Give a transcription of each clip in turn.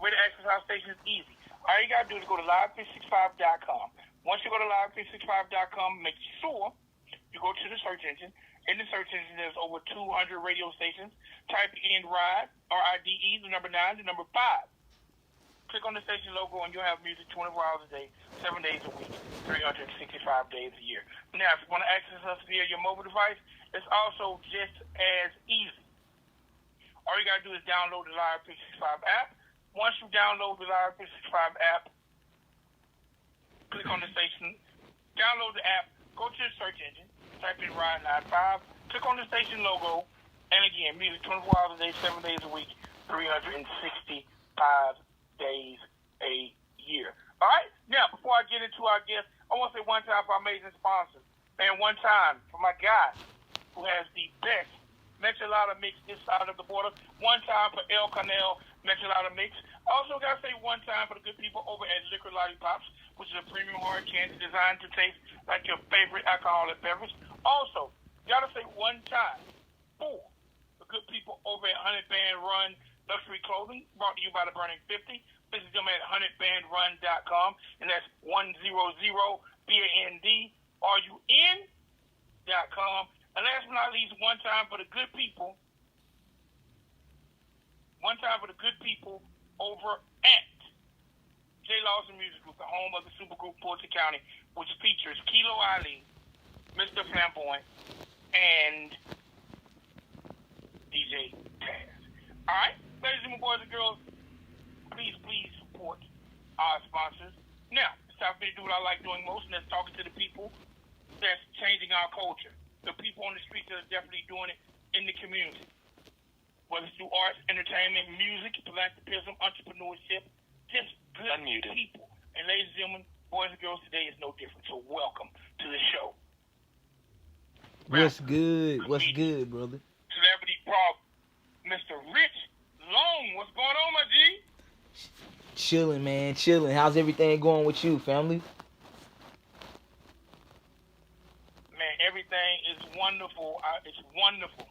The way to access our station is easy. All you got to do is go to live365.com. Once you go to live365.com, make sure you go to the search engine. In the search engine, there's over 200 radio stations. Type in RIDE, RIDE, the number 9, the number 5. Click on the station logo, and you'll have music 24 hours a day, 7 days a week, 365 days a year. Now, if you want to access us via your mobile device, it's also just as easy. All you got to do is download the Live 365 app. Once you download the Live 365 app, click on the station, download the app, go to the search engine, type in Ride 95, click on the station logo, and again, music 24 hours a day, 7 days a week, 365 days a year. All right? Now, before I get into our guest, I want to say one time for our amazing sponsors. And one time for my guy who has the best Michelada mix this side of the border. One time for El Canel Michelada mix. Also, got to say one time for the good people over at Liquor Lollipops, which is a premium hard candy designed to taste like your favorite alcoholic beverage. Also, got to say one time for the good people over at 100 Band Run Luxury Clothing, brought to you by the Burning 50. Visit them at 100bandrun.com, and that's 100BANDRUN.com. And last but not least, one time for the good people over at J. Lawson Music Group, the home of the supergroup Fulton County, which features Kilo Ali, Mr. Flamboyant, and DJ Taz. All right, ladies and boys and girls, please support our sponsors. Now, it's time for me to do what I like doing most, and that's talking to the people that's changing our culture. The people on the streets that are definitely doing it in the community. Whether it's through arts, entertainment, music, philanthropism, entrepreneurship, just good people. And ladies and gentlemen, boys and girls, today is no different. So welcome to the show. What's good? What's good, brother? Celebrity Prop, Mr. Rich Long. What's going on, my G? Chilling, man, chilling. How's everything going with you, family? Man, everything is wonderful. It's wonderful.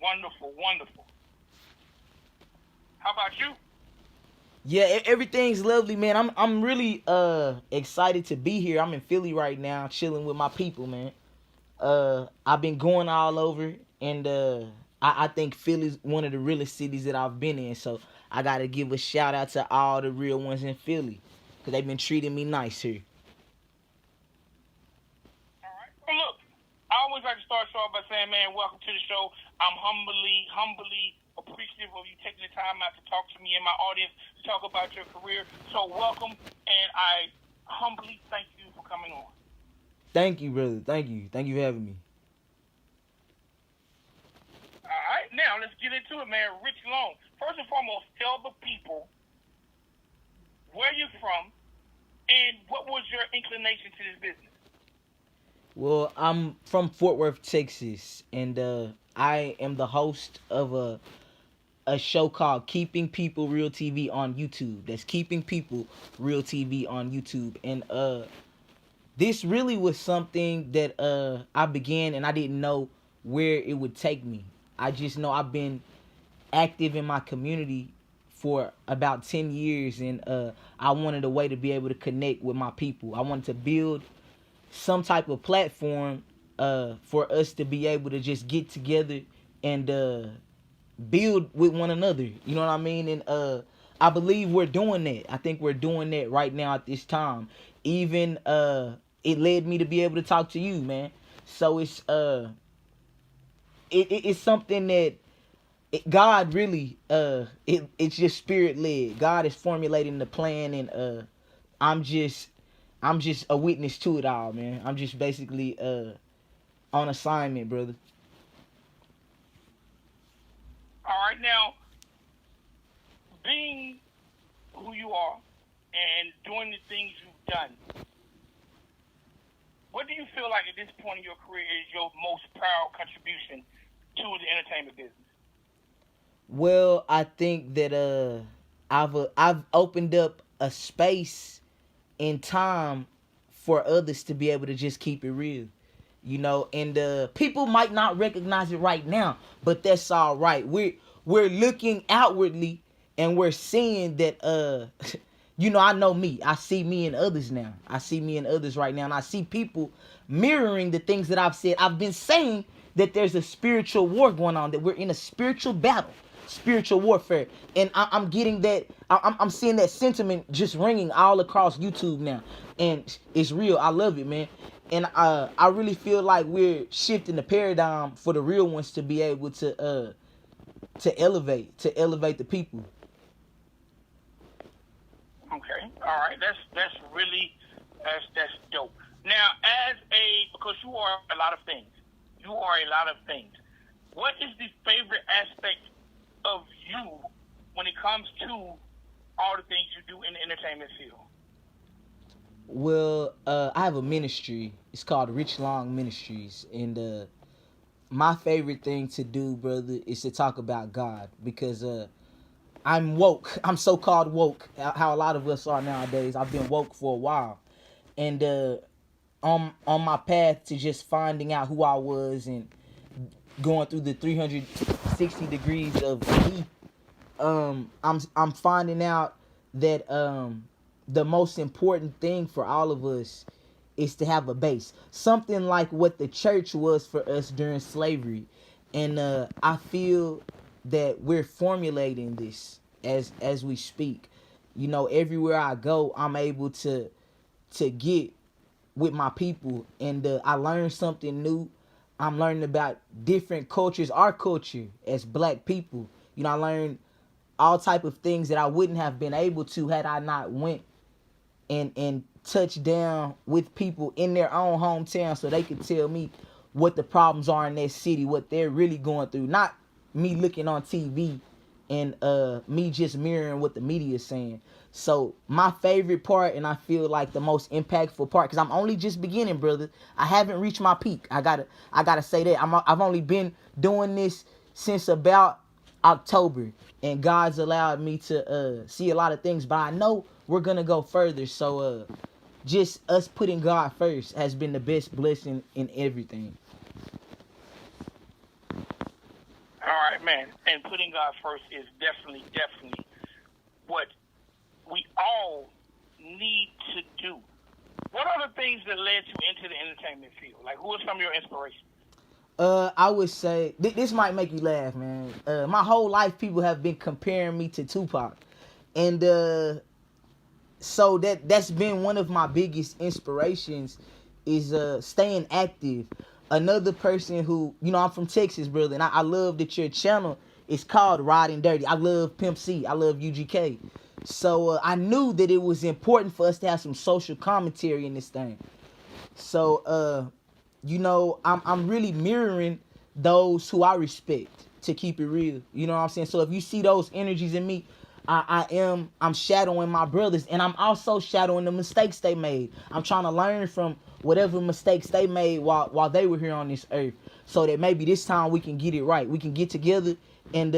Wonderful. How about you? Yeah, everything's lovely, man. I'm really excited to be here. I'm in Philly right now, chilling with my people, man. I've been going all over, and I think Philly's one of the realest cities that I've been in. So I gotta give a shout out to all the real ones in Philly, cause they've been treating me nice here. All right. Well, look, I always like to start off by saying, man, welcome to the show. I'm humbly appreciative of you taking the time out to talk to me and my audience to talk about your career. So welcome, and I humbly thank you for coming on. Thank you, brother. Thank you for having me. All right, now let's get into it, man. Rich Long. First and foremost, tell the people where you're from and what was your inclination to this business. Well, I'm from Fort Worth, Texas, and I am the host of a show called Keeping People Real TV on YouTube. That's Keeping People Real TV on YouTube. And this really was something that I began, and I didn't know where it would take me. I just know I've been active in my community for about 10 years, and I wanted a way to be able to connect with my people. I wanted to build some type of platform for us to be able to just get together and build with one another. You know what I mean? And I believe we're doing that. I think we're doing that right now at this time. Even it led me to be able to talk to you, man. So it's it's something that God really it's just spirit led. God is formulating the plan, and I'm just a witness to it all, man. I'm just basically on assignment, brother. All right, now, being who you are and doing the things you've done, what do you feel like at this point in your career is your most proud contribution to the entertainment business? Well, I think that I've opened up a space in time for others to be able to just keep it real, you know. And people might not recognize it right now, but that's all right. we're looking outwardly and we're seeing that you know, I know me. I see me and others now. I see me and others right now. And I see people mirroring the things that I've said. I've been saying that there's a spiritual war going on, that we're in a spiritual battle, spiritual warfare. And I'm getting that, I'm seeing that sentiment just ringing all across YouTube now. And it's real. I love it, man. And I really feel like we're shifting the paradigm for the real ones to be able to elevate the people. Okay, all right, that's really that's dope. Now, because you are a lot of things, what is the favorite aspect of you when it comes to all the things you do in the entertainment field? Well, I have a ministry. It's called Rich Long Ministries, and my favorite thing to do, brother, is to talk about God, because I'm woke. I'm so-called woke, how a lot of us are nowadays. I've been woke for a while. And on my path to just finding out who I was and going through the 360 degrees of me, I'm finding out that the most important thing for all of us is to have a base. Something like what the church was for us during slavery. And I feel that we're formulating this as we speak. You know, everywhere I go, I'm able to get with my people, and I learn something new. I'm learning about different cultures, our culture as black people. You know, I learned all type of things that I wouldn't have been able to had I not went and touched down with people in their own hometown, so they could tell me what the problems are in their city, what they're really going through. Not me looking on TV and me just mirroring what the media is saying. So my favorite part, and I feel like the most impactful part, because I'm only just beginning, brother. I haven't reached my peak. I gotta say that I've only been doing this since about October, and God's allowed me to see a lot of things. But I know we're gonna go further. So just us putting God first has been the best blessing in everything. All right, man. And putting God first is definitely what we all need to do. What are the things that led you into the entertainment field? Like, who are some of your inspirations? I would say this might make you laugh, man. My whole life, people have been comparing me to Tupac, and so that's been one of my biggest inspirations, is staying active. Another person who, you know, I'm from Texas, brother, and I love that your channel is called Riding Dirty. I love Pimp C. I love UGK. So I knew that it was important for us to have some social commentary in this thing. So you know, I'm really mirroring those who I respect, to keep it real. You know what I'm saying? So if you see those energies in me, I'm shadowing my brothers, and I'm also shadowing the mistakes they made. I'm trying to learn from whatever mistakes they made while they were here on this earth, so that maybe this time we can get it right. We can get together and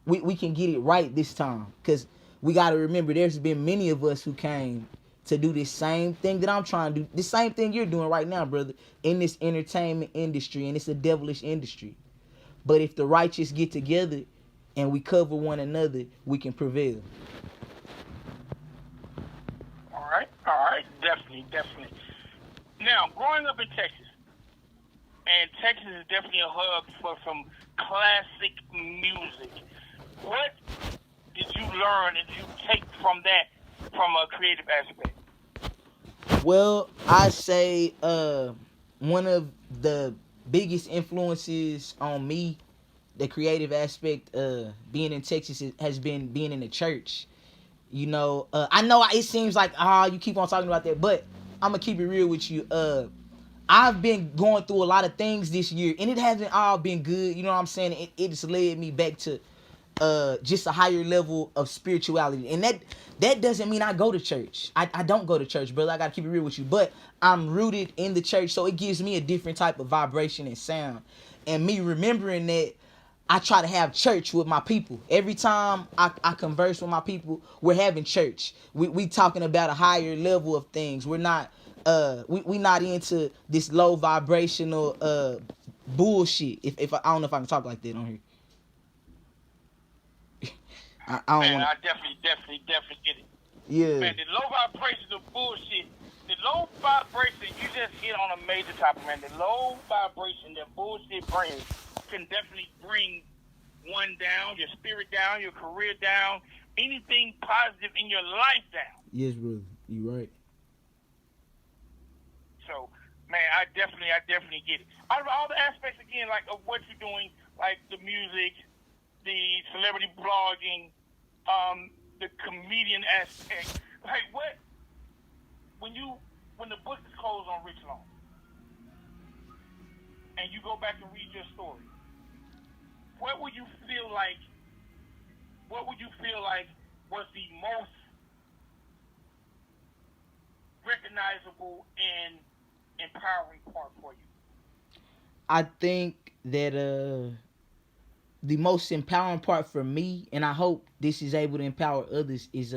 we can get it right this time, because we got to remember there's been many of us who came to do this same thing that I'm trying to do, the same thing you're doing right now, brother, in this entertainment industry, and it's a devilish industry. But if the righteous get together and we cover one another, we can prevail. All right, definitely. Now, growing up in Texas, and Texas is definitely a hub for some classic music. What did you learn and did you take from that, from a creative aspect? Well, I say one of the biggest influences on me, the creative aspect, being in Texas, has been being in the church. You know, I know it seems like you keep on talking about that, but I'm gonna keep it real with you. I've been going through a lot of things this year, and it hasn't all been good. You know what I'm saying? It just led me back to just a higher level of spirituality, and that doesn't mean I go to church. I don't go to church, brother. I gotta keep it real with you, but I'm rooted in the church, so it gives me a different type of vibration and sound. And me remembering that, I try to have church with my people. Every time I converse with my people, we're having church. We talking about a higher level of things. We're not we not into this low vibrational bullshit. If I don't know if I can talk like that on here. I don't Man, want I definitely get it. Yeah. Man, the low vibrations of bullshit. The low vibration, you just hit on a major topic, man. The low vibration that bullshit brings can definitely bring one down, your spirit down, your career down, anything positive in your life down. Yes, brother. You right. So, man, I definitely get it. Out of all the aspects, again, like of what you're doing, like the music, the celebrity blogging, the comedian aspect, like what, when the book is closed on Rich Long, and you go back and read your story, what would you feel like? What would you feel like was the most recognizable and empowering part for you? I think that the most empowering part for me, and I hope this is able to empower others, is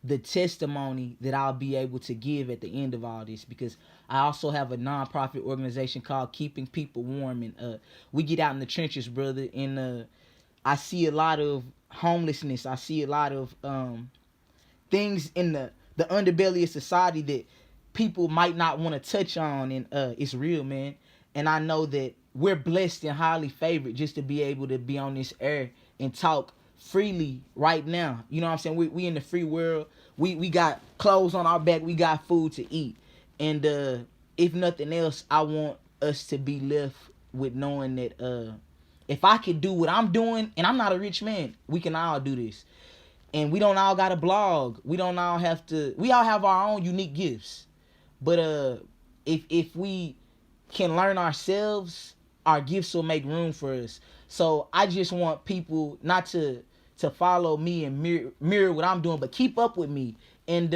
the testimony that I'll be able to give at the end of all this, because I also have a nonprofit organization called Keeping People Warm, and we get out in the trenches, brother, and I see a lot of homelessness. I see a lot of things in the underbelly of society that people might not want to touch on, and it's real, man. And I know that we're blessed and highly favored just to be able to be on this air and talk freely right now. You know what I'm saying? We in the free world. We got clothes on our back. We got food to eat. And if nothing else, I want us to be left with knowing that if I could do what I'm doing, and I'm not a rich man, we can all do this. And we don't all got a blog. We don't all have to. We all have our own unique gifts. But if we can learn ourselves, our gifts will make room for us. So I just want people not to follow me and mirror what I'm doing, but keep up with me and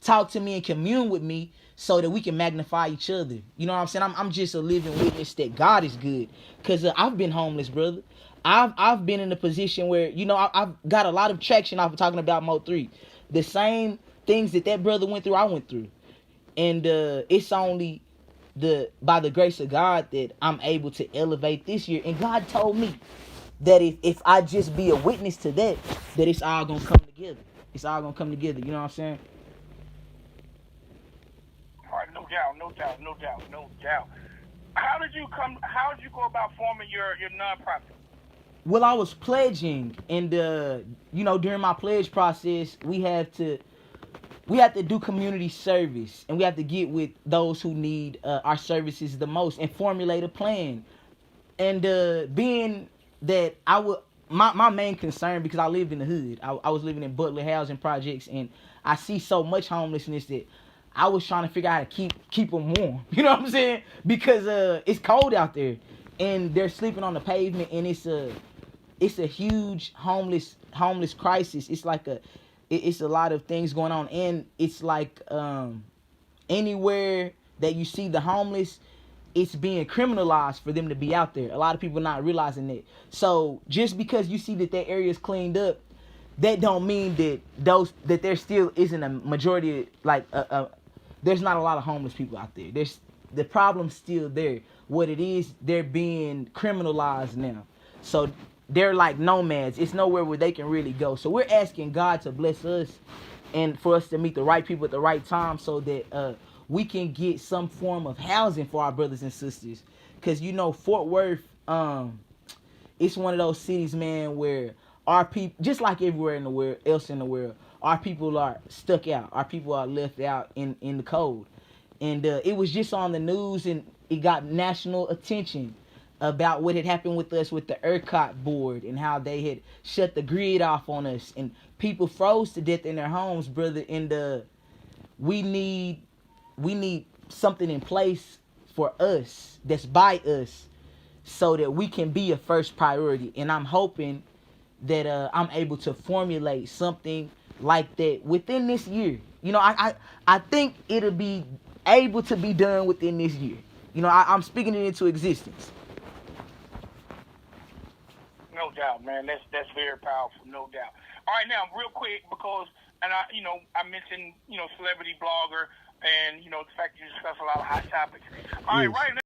talk to me and commune with me so that we can magnify each other. You know what I'm saying? I'm just a living witness that God is good. Because I've been homeless, brother. I've been in a position where, you know, I've got a lot of traction off of talking about Mo3. The same things that brother went through, I went through. And it's only by the grace of God that I'm able to elevate this year. And God told me that if I just be a witness to that it's all gonna come together. It's all gonna come together. You know what I'm saying? All right, no doubt. How did you go about forming your nonprofit? Well, I was pledging, and you know, during my pledge process, we have to do community service, and we have to get with those who need our services the most and formulate a plan. And being that my main concern, because I lived in the hood, I was living in Butler housing projects, and I see so much homelessness that I was trying to figure out how to keep them warm. You know what I'm saying? Because it's cold out there, and they're sleeping on the pavement, and it's a huge homeless crisis. It's a lot of things going on, and it's like anywhere that you see the homeless, it's being criminalized for them to be out there. A lot of people not realizing that. So just because you see that area is cleaned up, that don't mean that there still isn't a majority, like there's not a lot of homeless people out there. The problem's still there. What it is, they're being criminalized now. So they're like nomads. It's nowhere where they can really go. So we're asking God to bless us and for us to meet the right people at the right time, so that we can get some form of housing for our brothers and sisters. Because, you know, Fort Worth, it's one of those cities, man, where our people, just like everywhere in the world, else in the world, our people are stuck out. Our people are left out in the cold. And it was just on the news, and it got national attention about what had happened with us with the ERCOT board and how they had shut the grid off on us, and people froze to death in their homes, brother. And we need something in place for us, that's by us, so that we can be a first priority. And I'm hoping that I'm able to formulate something like that within this year. You know, I think it'll be able to be done within this year. You know, I'm speaking it into existence. No doubt, man. That's very powerful, no doubt. All right, now real quick, because I mentioned celebrity blogger, and the fact you discuss a lot of hot topics. All right, right now.